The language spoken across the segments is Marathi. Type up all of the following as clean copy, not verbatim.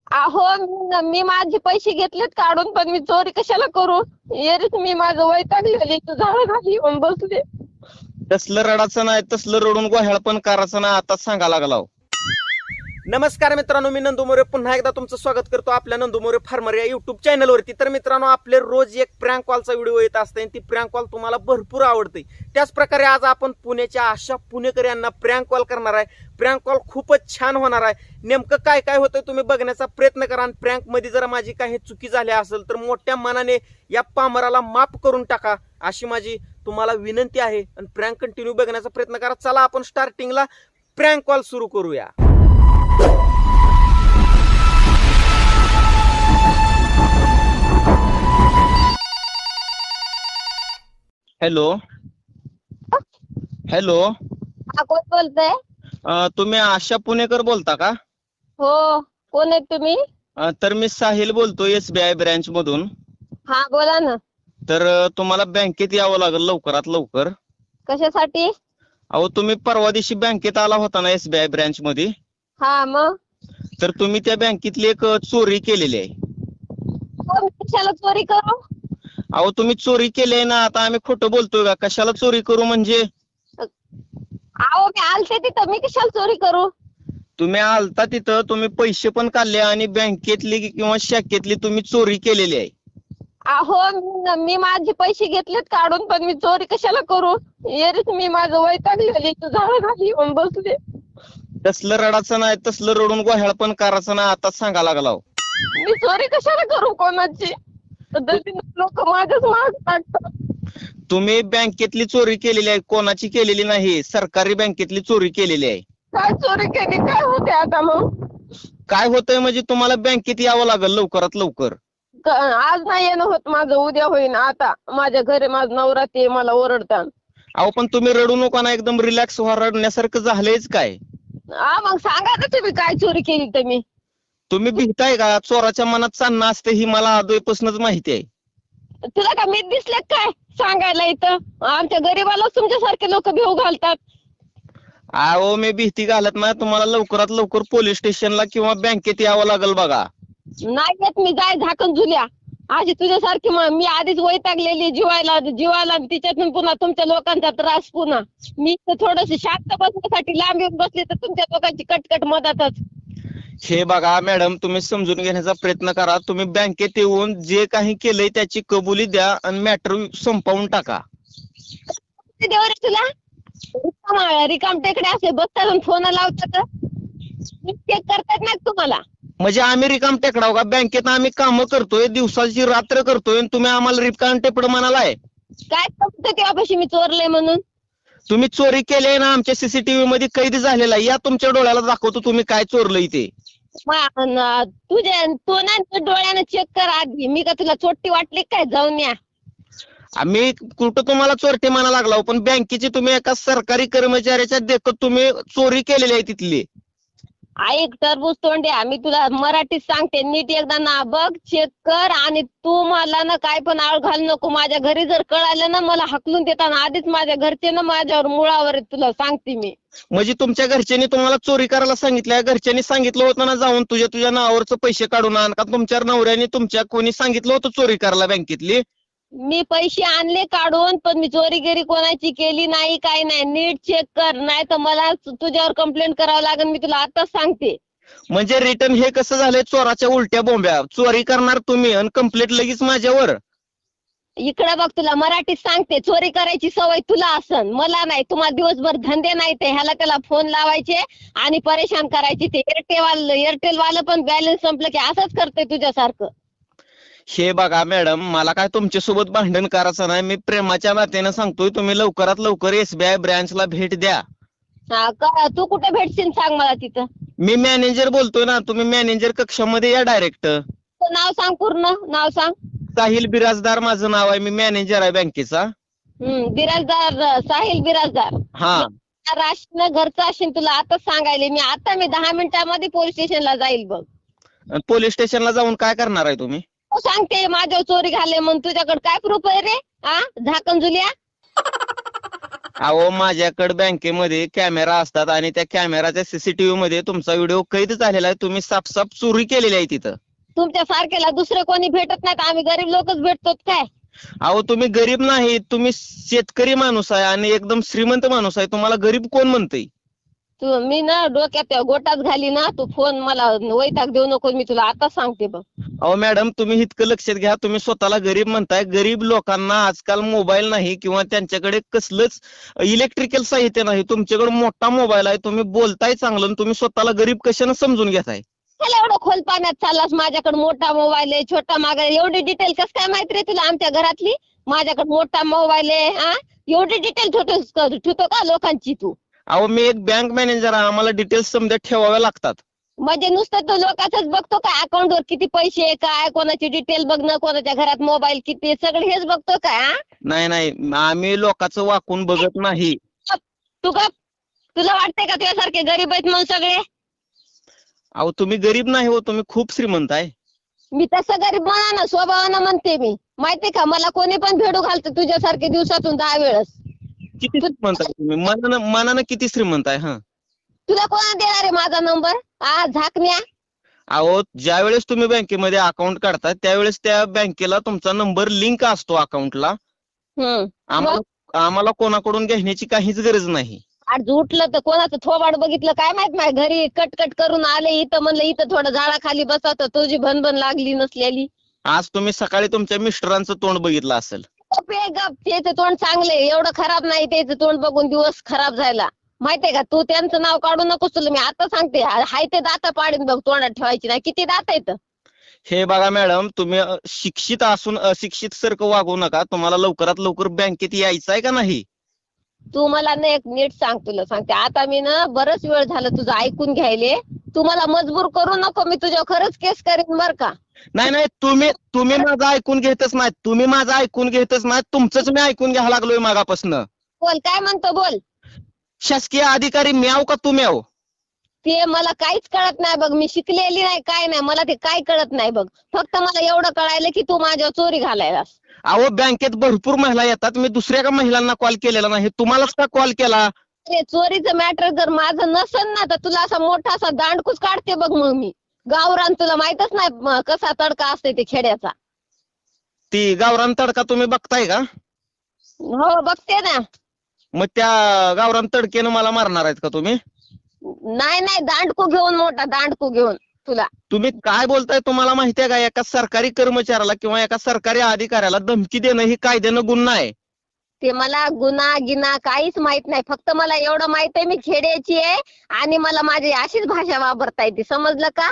अहो मी माझे पैसे घेतलेत काढून, पण मी चोरी कशाला करू? येरीच मी माझं वैतागलेली तू झाड खाली येऊन बसले. तसलं रडाचं नाही, तसलं रडून गोह्याळ पण करायचं नाही, आताच सांगा लागला. नमस्कार मित्रांनो, मी नंदू मोरे पुन्हा एकदा तुमचं स्वागत करतो आपल्या नंदू मोरे फार्मर या युट्यूब चॅनलवरती. तर मित्रांनो, आपले रोज एक प्रँक कॉलचा व्हिडिओ येत असते आणि ती प्रँक कॉल तुम्हाला भरपूर आवडते. त्याच प्रकारे आज आपण पुण्याच्या अशा पुणेकऱ्यांना प्रँक कॉल करणार आहे. प्रँक कॉल खूपच छान होणार आहे. नेमकं काय काय होतंय तुम्ही बघण्याचा प्रयत्न करा आणि प्रँक मध्ये जर माझी काही चुकी झाली असेल तर मोठ्या मनाने या पामराला माफ करून टाका अशी माझी तुम्हाला विनंती आहे. आणि प्रँक कंटिन्यू बघण्याचा प्रयत्न करा. चला आपण स्टार्टिंगला प्रँक कॉल सुरू करूया. हॅलो हॅलो, हा, कोण बोलतय? तुम्ही आशा पुणेकर बोलता का? हो, कोण आहेत तुम्ही? तर मी साहिल बोलतो SBI ब्रँच मधून. हा, बोला ना. तर तुम्हाला बँकेत यावं लागेल लवकरात लवकर. कशासाठी? अहो, तुम्ही परवा दिवशी बँकेत आला होता ना SBI ब्रँच मध्ये. हा, मग तर तुम्ही त्या बँकेतली एक चोरी केलेली आहे. कोण कशाला चोरी करू? अहो, तुम्ही चोरी केली आहे ना. आता आम्ही खोटं बोलतोय का? कशाला चोरी करू म्हणजे? अहो, मी आलते तिथं, मी कशाला चोरी करू? तुम्ही आलता तिथं, तुम्ही पैसे पण काढले आणि बँकेतली किंवा शाखेतली तुम्ही चोरी केलेली आहे. अहो मी माझे पैसे घेतलेत काढून, पण मी चोरी कशाला करू? येरीच मी माझं वैतागलेली तू झाड खाली येऊन बसले. तसलं रडाचं नाही, तसलं रडून गोह्याळ पण करायचं नाही, आताच सांगा लागला. मी चोरी कशाला करू कोणाची? लोक माझ्याच माग टाकतात. तुम्ही बँकेतली चोरी केलेली आहे, कोणाची केलेली नाही. सरकारी बँकेतली चोरी केलेली आहे. काय चोरी केली? काय होते आता मग? काय होतंय म्हणजे तुम्हाला बँकेत यावं लागेल लवकरात लवकर. आज नाही येणं होत माझं, उद्या होईन. आता माझ्या घरी माझं नवरा ते मला ओरडतात. अहो, पण तुम्ही रडू नका ना, एकदम रिलॅक्स व्हा. रडण्यासारखं झालंयच काय? मग सांगा ना तुम्ही काय चोरी केली तर मी. तुम्ही भीताय का? चोराच्या मनात चांदणं असते ही मला आधीपासूनच माहिती आहे. तुला का मी दिसले काय सांगायला? इथं आमच्या गरीबाला तुमच्यासारखे लोक भिव घालतात. अहो, मी भीती घालत नाही. तुम्हाला लवकरात लवकर पोलीस स्टेशनला किंवा बँकेत यावं लागेल बघा. नाही येत मी, जाय झाकण झुल्या. आजी तुझ्यासारखी मी आधीच वैतागलेली जीवाला जीवाला, आणि तिच्यातून पुन्हा तुमच्या लोकांचा त्रास. पुन्हा मी थोडस शांत बसण्यासाठी लांब येऊन बसले तर तुमच्या लोकांची कटकट मधातच. हे बघा मॅडम, तुम्ही समजून घेण्याचा प्रयत्न करा. तुम्ही बँकेत येऊन जे काही केलंय त्याची कबुली द्या आणि मॅटर संपवून टाका. देवर तुला रिकाम टेकडे असे बसतात फोन लावतात, चेक करतात ना तुम्हाला. म्हणजे आम्ही रिकाम टेकडाव का? बँकेत आम्ही कामं करतोय, दिवसाची रात्र करतोय आणि तुम्ही आम्हाला रिकाम टेपड म्हणालाय? काय समजतं तेव्हापाशी मी चोरलंय म्हणून? तुम्ही चोरी केली ना, आमच्या CCTV मध्ये कैद झालेला आहे. या तुमच्या डोळ्याला दाखवतो तुम्ही काय चोरलंय ते. तू ना डोळ्यानं चेक कर आधी. मी का तुला चोट्टी वाटली काय? जाऊन या. आम्ही कुठं तुम्हाला चोरटे म्हणा लागला, पण बँकेची तुम्ही एका सरकारी कर्मचाऱ्याच्या देखत तुम्ही चोरी केलेली आहे तिथली. ऐक टरबूज तोंड्या, मी तुला मराठीत सांगते, नीट एकदा ना बघ, चेक कर. आणि तू मला ना काय पण आळ घाल नको. माझ्या घरी जर कळालं ना मला हाकलून देताना आधीच माझ्या घरचे ना माझ्यावर मुळावर आहेत, तुला सांगते मी. म्हणजे तुमच्या घरच्यांनी तुम्हाला चोरी करायला सांगितलं? घरच्यांनी सांगितलं होतं ना जाऊन तुझ्या नावावरचं पैसे काढून आण, का तुमच्या नवऱ्याने तुमच्या कोणी सांगितलं होतं चोरी करायला बँकेतली? मी पैसे आणले काढून, पण मी चोरीगिरी कोणाची केली नाही, काय नाही. नीट चेक कर, नाही तर मला तुझ्यावर कंप्लेंट करावं लागेल. मी तुला आताच सांगते. म्हणजे रिटर्न हे कसं झालंय? चोराच्या उलट्या बोंब्या. चोरी करणार तुम्ही आणि कंप्लेंट लगेच माझ्यावर. इकडे बघ, तुला मराठीत सांगते, चोरी करायची सवय तुला असन, मला नाही. तुम्हाला दिवसभर धंदे नाही, ते ह्याला त्याला फोन लावायचे आणि परेशान करायचे. ते एअरटेल वालं पण बॅलन्स संपलं की असंच करते तुझ्यासारखं. हे बघा मॅडम, मला काय तुमच्यासोबत भांडण करायचं नाही. मी प्रेमाच्या नात्यानं सांगतोय, तुम्ही लवकरात लवकर SBI ब्रँचला भेट द्या. तू कुठे भेटशील सांग मला तिथं. मी मॅनेजर बोलतोय ना, तुम्ही मॅनेजर कक्षामध्ये या डायरेक्ट. नाव सांग, पूर्ण नाव सांग. साहिल बिराजदार माझं नाव आहे, मी मॅनेजर आहे बँकेचा. बिराजदार, साहिल बिराजदार. हा, राशन घरचं असेल तुला आता सांगायले. मी 10 मिनिटांमध्ये पोलीस स्टेशनला जाईल बघ. पोलीस स्टेशनला जाऊन काय करणार आहे तुम्ही? सांगते माझ्यावर चोरी घाले म्हणून. तुझ्याकडे काय प्रूफ आहे रे? झाकण झुल्या. अहो माझ्याकडे बँकेमध्ये कॅमेरा असतात आणि त्या कॅमेराच्या सीसीटीव्ही मध्ये तुमचा व्हिडिओ कैद झालेला आहे. तुम्ही साफ चोरी केलेली आहे तिथं. तुमच्या सारख्याला दुसरे कोणी भेटत नाहीत, आम्ही गरीब लोकच भेटतो काय. अहो तुम्ही गरीब नाही, तुम्ही शेतकरी माणूस आहे आणि एकदम श्रीमंत माणूस आहे. तुम्हाला गरीब कोण म्हणतंय? तू मी ना डोक्यात गोटाच घाली ना, तू फोन मला वैताग देऊ नको, मी तुला आता सांगते बघ. अहो मॅडम तुम्ही इतकं लक्षात घ्या, तुम्ही स्वतःला गरीब म्हणताय. गरीब लोकांना आजकाल मोबाईल नाही किंवा त्यांच्याकडे कसलंच इलेक्ट्रिकल साहित्य नाही. तुमच्याकडे मोठा मोबाईल आहे, तुम्ही बोलताय चांगलं आणि तुम्ही स्वतःला गरीब कशानं समजून घेताय? त्याला एवढं खोल पाण्यात चाललास, माझ्याकडे मोठा मोबाईल आहे, छोटा मागा एवढी डिटेल कस काय माहित रे तुला आमच्या घरातली? माझ्याकडे मोठा मोबाईल आहे, हा एवढी डिटेल ठेवतो का लोकांची तू? अहो मी एक बँक मॅनेजर आहे, आम्हाला डिटेल्स समजा ठेवाव्या लागतात. म्हणजे नुसतं तो लोकांचंच बघतो का? अकाउंट वर किती पैसे आहे, काय कोणाची डिटेल बघणं, कोणाच्या घरात मोबाईल किती, सगळं हेच बघतो का? नाही आम्ही लोकांचं वाकून बघत नाही. तू का तुला वाटतंय का तुझ्यासारखे गरीब आहेत म्हणून सगळे? अहो तुम्ही गरीब नाही हो, तुम्ही खूप श्रीमंत आहे. मी तसं गरीब म्हणा ना, स्वभावानं म्हणते मी. माहितीये का, मला कोणी पण भेडू घालतं तुझ्यासारखे दिवसातून 10 वेळेस. किती श्रीमंत आहे तुम्ही? मनानं किती श्रीमंत आहे? हा तुला कोणा देणार आहे माझा नंबर? झाकण्या. अहो ज्या वेळेस तुम्ही बँकेमध्ये अकाउंट काढता त्यावेळेस त्या बँकेला तुमचा नंबर लिंक असतो अकाउंटला. आम्हाला कोणाकडून घेण्याची काहीच गरज नाही. आज उठलं तर कोणाचं थोबाड बघितलं काय माहित नाही, घरी कटकट करून आले, इथं म्हणलं इथं थोडं झाडाखाली बसा तर तुझी भनभन लागली नसलेली. आज तुम्ही सकाळी तुमच्या मिस्टरांचं तोंड बघितलं असेल. त्याचं तोंड चांगले, एवढं खराब नाही. त्याचं तोंड बघून दिवस खराब झाला. माहितीये का, तू त्यांचं नाव काढू नकोस, तुला मी आता सांगते. हाय ते दाता पाडीन बघ, तोंडात ठेवायची नाही. किती दात आहेत? हे बघा मॅडम, तुम्ही शिक्षित असून अशिक्षित सारखं वागू नका. तुम्हाला लवकरात लवकर बँकेत यायचं आहे का नाही? तू मला ना एक नीट सांग, तुला सांगते आता मी ना, बरच वेळ झालं तुझं ऐकून घ्यायले. तू मला मजबूर करू नको, मी तुझ्यावर खरंच केस करीन बर का. नाही तुम्ही माझं ऐकून घेतच नाही. तुम्ही माझं ऐकून घेतच नाही. तुमचंच मी ऐकून घ्यायला लागलोय मागापासून. बोल, काय म्हणतो बोल. शासकीय अधिकारी म्याव का तू म्याव? ते मला काहीच कळत नाही बघ, मी शिकलेली नाही, काय नाही, मला ते काय कळत नाही बघ. फक्त मला एवढं कळायलं की तू माझ्यावर चोरी घालायलास. अहो बँकेत भरपूर महिला येतात, मी दुसऱ्या का महिलांना कॉल केलेला नाही, तुम्हालाच का कॉल केला? अरे चोरीचं मॅटर जर माझं नसन ना, तर तुला असा मोठा असा दांडकूच काढते बघ. मग मी गावरान, तुला माहितच नाही कसा तडका असते ते खेड्याचा. ती गावरान तडका तुम्ही बघताय का? हो बघते ना. मग त्या गावरान तडकेनं मला मारणार आहेत का तुम्ही? नाही दांडकू घेऊन, मोठा दांडकू घेऊन. तुला तुम्ही काय बोलताय तुम्हाला माहिती आहे का? एका सरकारी कर्मचाऱ्याला किंवा एका सरकारी अधिकाऱ्याला धमकी देणं ही कायद्यानं गुन्हा आहे. ते मला गुन्हा गिना काहीच माहित नाही. फक्त मला एवढं माहित आहे, मी खेड्याची आहे आणि मला माझी अशीच भाषा वापरता येते, समजलं का?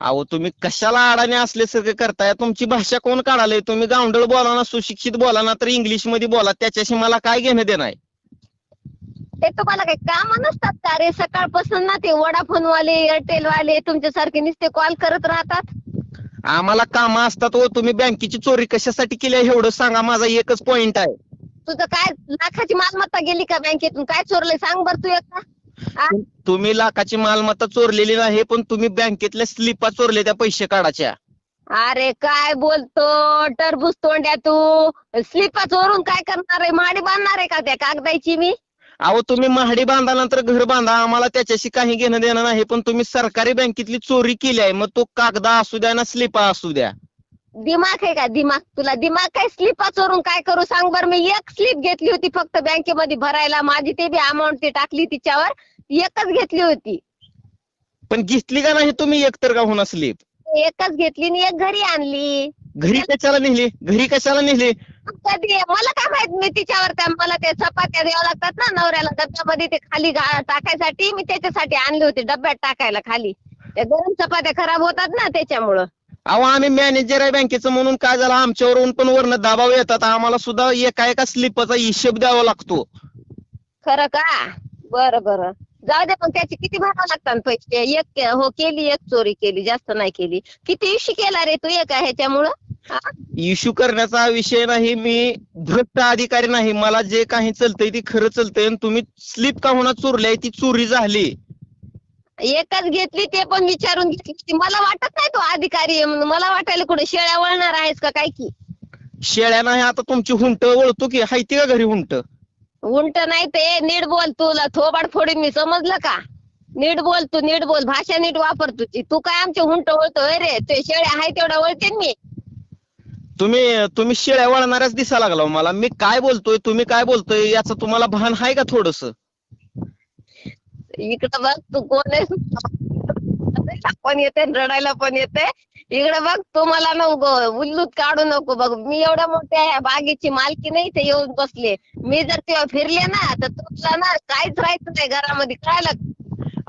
अहो तुम्ही कशाला अडाणी असल्यासारखं करताय? तुमची भाषा कोण काढालंय? तुम्ही गावंढळ बोला ना, सुशिक्षित बोला ना, तर इंग्लिश मध्ये बोला, त्याच्याशी मला काय घेणं देणं आहे? ते तुम्हाला काही काम नसतात का रे? सकाळपासून ना ते वोडाफोन वाले, एअरटेल वाले तुमच्यासारखे नुसते कॉल करत राहतात. आम्हाला काम असतात हो. तुम्ही बँकेची चोरी कशासाठी केली आहे एवढं सांगा, माझा एकच पॉइंट आहे. तुझं काय लाखाची मालमत्ता गेली का बँकेतून? काय चोरलंय सांग बर तू एकदा. तुम्ही लाखाची मालमत्ता चोरलेली नाही, पण तुम्ही बँकेतल्या स्लिपा चोरले त्या पैसे काढायच्या. अरे काय बोलतो टरबूज तोंड्या तू? स्लिपा चोरून काय करणार आहे? माडी बांधणार आहे का त्या कागदाची मी? अहो तुम्ही महाडी बांधा नंतर घर बांधा, आम्हाला त्याच्याशी काही घेणं देणं नाही. पण तुम्ही सरकारी बँकेतली चोरी केली आहे, मग तो कागदा असू द्या ना स्लिपा असू द्या. दिमाग आहे का दिमाग? तुला दिमाग काय? स्लिपा चोरून काय करू सांग बर? मी एक स्लिप घेतली होती फक्त बँकेमध्ये भरायला, माझी ते बी अमाऊंट ती टाकली तिच्यावर, एकच घेतली होती. पण घेतली का नाही तुम्ही एकतर का होणार स्लिप? एकच घेतली आणि एक घरी आणली. घरी कशाला नेली? कधी मला काय माहित, मी तिच्यावर मला ते चपात्या द्यावं लागतात ना नवऱ्याला डब्यामध्ये, ते खाली टाकायसाठी मी त्याच्यासाठी आणली होती, डब्यात टाकायला खाली. त्या गरम चपात्या खराब होतात ना त्याच्यामुळं. अहो आम्ही मॅनेजर आहे बँकेचं म्हणून काय झालं, आमच्यावरून पण वरनं दबाव येतात, आम्हाला सुद्धा एका स्लिपचा हिशोब द्यावा लागतो. खरं का? बरं जाऊ दे. पण त्याचे किती भरावं लागतात पैसे? एक हो केली, एक चोरी केली, जास्त नाही केली. किती इश्यू केला रे तू एका ह्याच्यामुळं? इश्यू करण्याचा विषय नाही, मी भ्रष्ट अधिकारी नाही, मला जे काही चलतंय ती खरं चलतंय. तुम्ही स्लिप का होणार चोरली, ती चोरी झाली. एकच घेतली, ते पण विचारून घेतली. मला वाटत नाही तो अधिकारी आहे म्हणून. मला वाटायला कुठे शेळ्या वळणार आहेस का काय की? शेळ्या नाही, आता तुमची हुंट ओळखतो की, हायती का घरी हुंट? उंट नाही ते, नीट बोल. तुला थोबाड फोडीन मी, समजलं का? नीट बोल तू, नीट बोल, भाषा नीट वापर तुझी. तू काय आमचे उंट ओळतोय रे? ते शेळ्या आहे तेवढ्या ओळखेन मी. तुम्ही शेळ्या वळणाऱ्याच दिसा लागला हो मला. मी काय बोलतोय तुम्ही काय बोलतोय याचं तुम्हाला भान आहे का थोडस? इकडं बघ तू कोण आहेस? पण येते रडायला पण येते. इकडे बघ, तू मला ना उल्लूत काढू नको बघ. मी एवढ्या मोठ्या बागेची मालकी नाही ते येऊन बसले. मी जर तेव्हा फिरले ना तर तुला ना काहीच राहायचं नाही घरामध्ये, कळालं?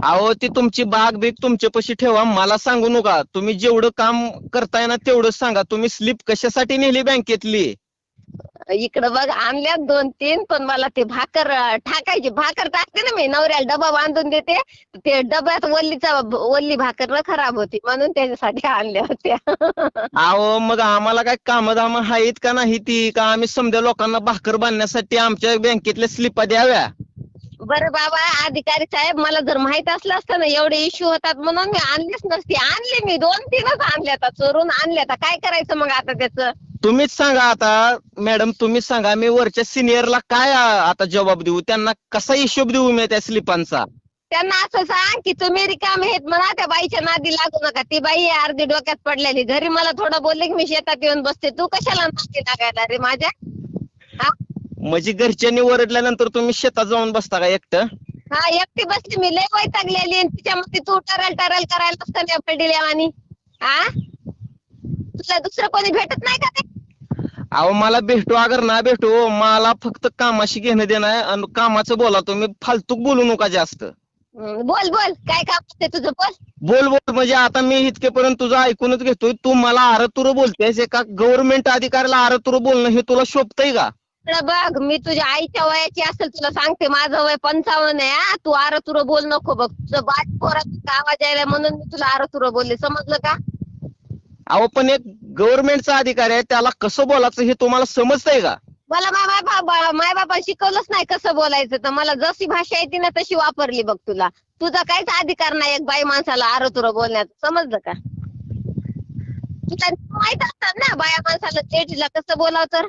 अहो ती तुमची बाग बीग तुमच्यापाशी ठेवा, मला सांगू नका. तुम्ही जेवढं काम करताय ना तेवढं सांगा. तुम्ही स्लिप कशासाठी नेली बँकेतली? इकडं बघ, आणल्यात 2-3, पण मला ते भाकर टाकायची. भाकर टाकते ना मी, नवऱ्याला डबा बांधून देते. ते डब्यात वल्ली भाकर ना खराब होती, म्हणून त्याच्यासाठी आणल्या होत्या. अहो मग आम्हाला काय कामधाम आहेत का नाही ती, का आम्ही समजा लोकांना भाकर बांधण्यासाठी आमच्या बँकेतल्या स्लिपा द्याव्या? बरं बाबा अधिकारी साहेब, मला जर माहित असलं असतं ना एवढे इश्यू होतात म्हणून मी आणलीच नसती. आणली मी 2-3च आणल्या, आता चोरून आणल्या. आता काय करायचं मग आता त्याचं? तुम्हीच सांगा आता मॅडम, तुम्हीच सांगा. मी वरच्या सिनियरला काय आता जबाब देऊ? त्यांना कसा हिशोब देऊ मी त्या स्लिपांचा? त्यांना असं सांग की तुम्ही रिकामे आहेत म्हणा, त्या बाईच्या नादी लागू नका. ती बाई आहे अर्धी डोक्यात पडलेली. घरी मला थोडं बोलले की मी शेतात येऊन बसते. तू कशाला नादी लागायला रे माझ्या? हा? म्हणजे घरच्यांनी ओरडल्यानंतर तुम्ही शेतात जाऊन बसता का एकटं? हा, एकटी बसली मी, लय वैतागलेली. आणि तिच्यामध्ये तू टरल करायला नसतं ना पडलेल्या आणि. हा, तुला दुसरं कोणी भेटत नाही का ते? अहो मला भेटू अगर ना भेटू, मला फक्त कामाशी घेणं देणं आहे. आणि कामाचं बोला, तुम्ही फालतू बोलू नका जास्त. बोल बोल, काय काम असते तुझं, बोल. बोल बोल म्हणजे आता मी इतकेपर्यंत तुझं ऐकूनच घेतोय. तू मला आरतुरं बोलतेस. एका गव्हर्नमेंट अधिकाऱ्याला आरतुरं बोलणं हे तुला शोभतंय का? इकडं बघ, मी तुझ्या आईच्या वयाची असेल तुला सांगते. माझं वय 55 आहे. हा, तू आरतुरं बोल नको बघ. तुझं बारीक पोराचा आवाज यायला म्हणून मी तुला आरतुरं बोलले, समजलं का? अहो पण एक गव्हर्नमेंटचा अधिकारी आहे, त्याला कसं बोलायचं हे तुम्हाला समजतंय का? मला माय बाबा शिकवलंच नाही कसं बोलायचं. तर मला जशी भाषा येते ना तशी वापरली बघ. तुझा काहीच अधिकार नाही एक बाई माणसाला आरतुरं बोलण्याचं, समजलं का? तुला माहित असतं ना बाया माणसाला लेडीजला कसं बोलावं तर.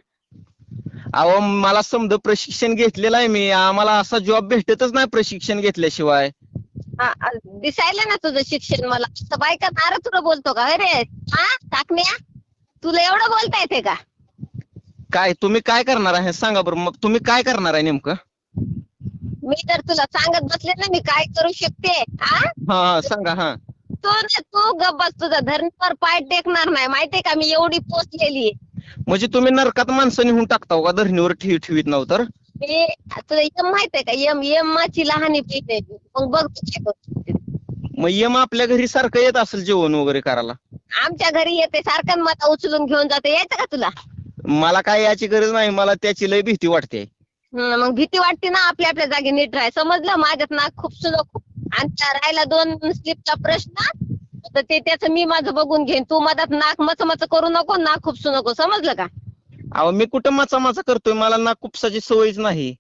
अहो मला समजा प्रशिक्षण घेतलेलं आहे मी. आम्हाला असा जॉब भेटतच नाही प्रशिक्षण घेतल्याशिवाय. दिसायला ना तुझं शिक्षण. मला असं बायका आरतुरं बोलतो का अरे? हा टाकण्या, तुला एवढं बोलता येते का? काय तुम्ही काय करणार आहे सांगा बरं. मग तुम्ही काय करणार आहे नेमकं? मी तर तुला सांगत बसले ना मी काय करू शकते. हा सांगा. हा तू गप्प बस. तुझा धरणीवर पाय टेकणार नाही, माहितीये का? मी एवढी पोचलेली. म्हणजे तुम्ही नरकात माणसं निहून टाकता का धरणीवर ठेवीत नव्हतं? मी तुला यम माहितीये का? यमाची लहानी पिते. मग बघ मग यम आपल्या घरी सारखं येत असेल जेवण वगैरे करायला? आमच्या घरी येते सारखं, मला उचलून घेऊन जाते. यायचं का तुला? मला काय याची गरज नाही. मला त्याची लय भीती वाटते. मग भीती वाटते ना, आपल्या आपल्या जागी नीट राहाय, समजलं? माझ्यात नाक खूप आणि राहायला 2 स्लिपचा प्रश्न, तर ते त्याचं मी माझं बघून घेईन. तू मधात नाक मच करू नको, नाक खुपसू नको, समजलं का? अहो मी कुठं माचा करतोय? मला ना खुपसाची सवयच नाही.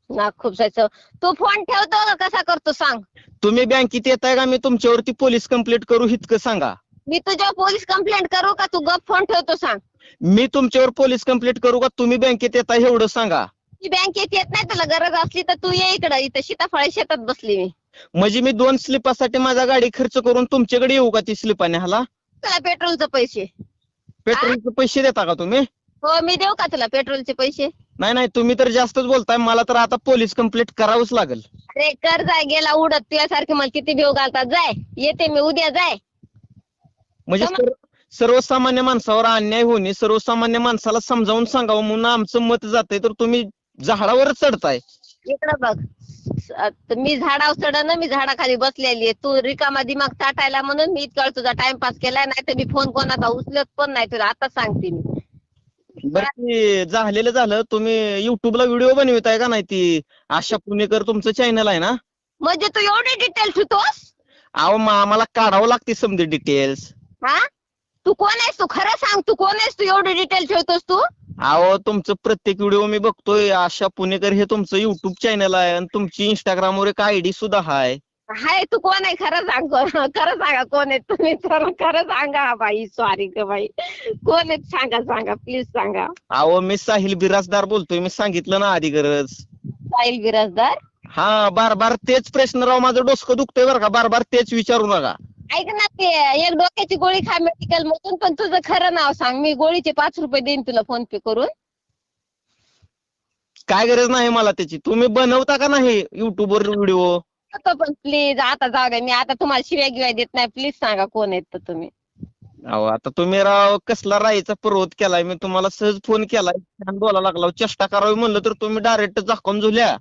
नाक खुपसायचं तू फोन ठेवतो का कसा करतो सांग? तुम्ही बँकेत येताय का? मी तुमच्यावरती पोलीस कंप्लेंट करू इतकं सांगा. मी तुझ्यावर पोलीस कंप्लेंट करू का? तू गप फोन ठेवतो सांग. मी तुमच्यावर पोलीस कंप्लेंट करू का? तुम्ही बँकेत येताय एवढं सांगा. मी बँकेत येत नाही, तुला गरज असली तर तू ये इकडं. इथं सीताफळ शेतात बसली मी. म्हणजे मी 2 स्लिपासाठी माझा गाडी खर्च करून तुमच्याकडे येऊ का ती स्लिपाने? हाला तुला पेट्रोलचे पैसे, पेट्रोलचे पैसे देता का तुम्ही? हो मी देऊ का तुला पेट्रोलचे पैसे? नाही तुम्ही तर जास्तच बोलताय. मला तर आता पोलीस कंप्लेंट करावंच लागेल. अरे कर, जाय, गेला उडत. तुझ्यासारखे मला किती भेव घालतात. जाय, येते मी उद्या. जाय. म्हणजे सर्वसामान्य माणसावर अन्याय होणे, सर्वसामान्य माणसाला समजावून सांगावं म्हणून आमचं मत जातंय, तर तुम्ही झाडावरच चढताय. इकडं बघ, मी झाडावर चढन, मी झाडाखाली बसलेली आहे. तू रिकामा दिमाग चाटायला म्हणून मी इतका तुझा टाइमपास केलाय. नाही तर मी फोन कोणाचा उचलत पण नाही. तुला आता सांगते मी. बरं ते झालं. तुम्ही युट्यूबला व्हिडिओ बनविताय का नाही? ती आशा पुणेकर तुमचं चॅनल आहे ना? म्हणजे तू एवढे डिटेल ठेवतोस? अहो आम्हाला काढावं लागते समजे डिटेल्स. हा, तू कोण आहेस? तू खरं सांग, तू कोण आहेस? तू एवढे डिटेल ठेवतोस तू? अहो तुमचं प्रत्येक व्हिडिओ मी बघतोय. आशा पुणेकर हे तुमचं युट्यूब चॅनल आहे आणि तुमची इंस्टाग्रामवर एक आयडी सुद्धा आहे. हाय, तू कोण आहे? खरं सांग, खरं सांगा कोण आहे तुम्ही? खरं सांगा बाई. सॉरी ग बाई, कोण आहे? सांगा प्लीज सांगा. अहो मी साहिल बिराजदार बोलतोय. मी सांगितलं ना आधी गरज. साहिल बिराजदार. हा बार बार तेच प्रश्न राव, माझं डोसकं दुखतंय बरं का, बार बार तेच विचारू नका. ऐक ना, ते एक डोक्याची गोळी खा मेडिकल मधून, पण तुझं खरं नाव सांग. मी गोळीचे 5 रुपये देईन तुला फोन पे करून. काय गरज नाही मला त्याची. तुम्ही बनवता का नाही युट्यूबवर व्हिडिओ? पण प्लीज आता जाऊ द्या, मी आता तुम्हाला शिव्या गिव्या देत नाही. प्लीज सांगा कोण आहेत तर तुम्ही. अहो आता तुम्ही राव कसला राहायचा पर्वत केलाय. मी तुम्हाला सहज फोन केलाय, छान बोला लागला, चेष्टा करावी म्हणलं तर तुम्ही डायरेक्ट झाकून झुल्या.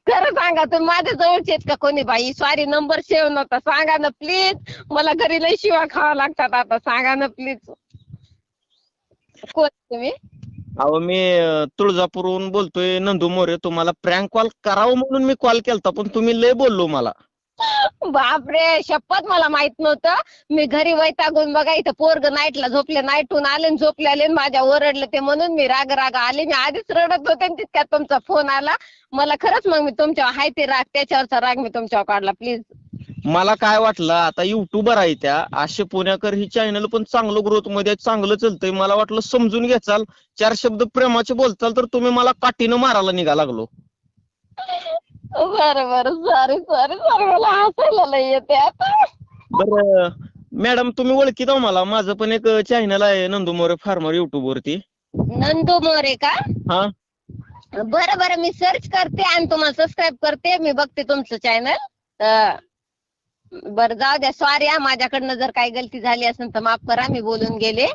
खरं सांगा, तुम्ही माझ्या जवळचे आहेत का कोणी बाई? सॉरी, नंबर सेव्ह नव्हता. सांगा ना प्लीज, मला घरी लई शिव्या खावा लागतात आता. सांगा ना प्लीज, कोण तुम्ही? अहो मी तुळजापूरहून बोलतोय, नंदू मोरे. तुम्हाला प्रँक कॉल करावं म्हणून मी कॉल केलता, पण तुम्ही लय बोललो मला. बापरे, शपथ मला माहित नव्हतं. मी घरी वैतागून बघा, इथं पोरग नाईटला झोपले, नाईटहून आले आणि झोपले आले, माझ्या ओरडलं ते म्हणून मी राग आले. मी आधीच रडत होते आणि तितक्यात तुमचा फोन आला. मला खरंच मग मी तुमच्यावर हाय ते राग, त्याच्यावरचा राग मी तुमच्यावर काढला. प्लीज. मला काय वाटलं, आता युट्यूबर आहे त्या आशे पुणेकर, ही चॅनल पण चांगलं ग्रोथ मध्ये आहे, चांगलं चालतंय. मला वाटलं समजून घ्याचाल, 4 शब्द प्रेमाचे बोलचाल, तर तुम्ही मला काठीनं मारायला निघा लागलो. बरं बरं, सॉरी सॉरी सॉरी, मला हसायला लय येते आता. बरं मॅडम, तुम्ही ओळखीत आहो मला. माझं पण एक चॅनल आहे, नंदू मोरे फार्मर, युट्यूब वरती. नंदू मोरे का? हा बरं बरं, मी सर्च करते आणि तुम्हाला सबस्क्राईब करते. मी बघते तुमचं चॅनल. बरं जाऊ द्या, सॉरी हा, माझ्याकडनं जर काही गलती झाली असेल तर माफ करा, मी बोलून गेले.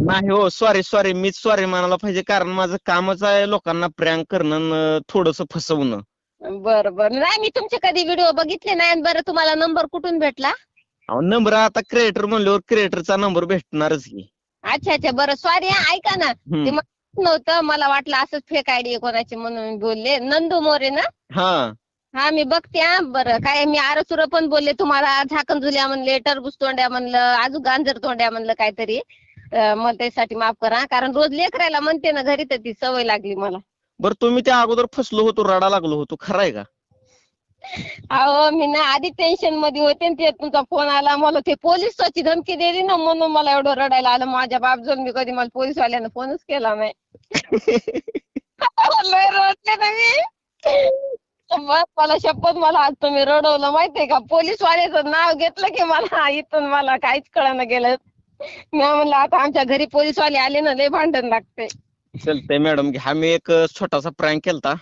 नाही हो, सॉरी, मीच सॉरी म्हणायला पाहिजे, कारण माझं कामच आहे लोकांना प्रँक करणं, थोडस फसवणं. बरं बरं, नाही मी तुमचे कधी व्हिडिओ बघितले नाही. बरं, तुम्हाला नंबर कुठून भेटला? अहो नंबर आता क्रिएटर म्हणल्यावर क्रिएटरचा नंबर भेटणारच की. अच्छा अच्छा, बरं सॉरी हा, ऐका ना, ते माहित नव्हतं, मला वाटलं असंच फेक आयडी कोणाची म्हणून बोलले. नंदू मोरे ना? हा हा, मी बघते हा. बरं, काय मी आरसुर पण बोलले तुम्हाला, झाकण झुल्या म्हणले, टरबूज तोंड्या म्हणलं, अजून गांजर तोंड्या म्हणलं काहीतरी. मग त्यासाठी माफ करा, कारण रोज लेकरायला म्हणते ना घरी, तर ती सवय लागली मला. बरं, तुम्ही त्या अगोदर फसलो होतो, रडा लागलो होतो, खरं आहे का? अहो मी ना आधी टेन्शन मध्ये होते आणि ते तुमचा फोन आला. मला ते पोलिसाची धमकी दिली ना, म्हणून मला एवढं रडायला आलं. माझ्या बापजून मी कधी मला पोलीसवाल्यानं फोनच केला नाही. लय रडले ना मी. बस, मला शपथ, मला आज तुम्ही रडवलं माहितीये का. पोलीसवाल्याचं नाव घेतलं की मला इथून मला काहीच कळणं गेलं. मी म्हणलं आता आमच्या घरी पोलीसवाले आले ना, लय भांडण लागते. चालतंय मॅडम, हा मी एक छोटासा प्रँक केलता.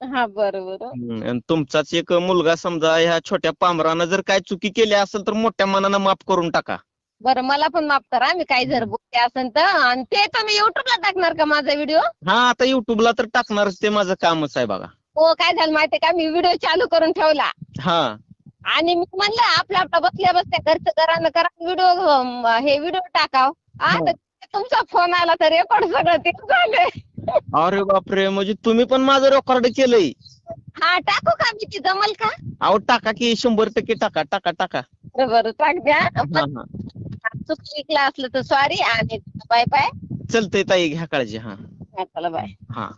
हा बरं बरं. आणि तुमचाच एक मुलगा समजा ह्या छोट्या पामरानं जर काय चुकी केली असेल तर मोठ्या मनानं माफ करून टाका. बरं, मला पण माफ करा, मी काही जर बोलते असेल तर. आणि ते तुम्ही युट्यूबला टाकणार का माझा व्हिडिओ? हा, आता युट्यूबला तर टाकणारच, ते माझं कामच आहे बघा. हो, काय झालं माहितीये का, मी व्हिडिओ चालू करून ठेवला हा आणि मी म्हणलं आपल्या बसल्या बसल्या घरचं घरानं करा व्हिडिओ, हे व्हिडिओ टाकाव. आता तुमचा फोन आला तर रेकॉर्ड सगळं ते झालंय. अरे बापरे, म्हणजे तुम्ही पण माझं रेकॉर्ड केलंय? हा, टाकू का मी? ती जमल का? अहो टाका की, 100% टाका टाका टाका. बरं, टाक द्या. हा हा, चुकलं असलं तर सॉरी आणि बाय बाय. चलतंय ताई, घ्या काळजी. हा चला बाय. हा.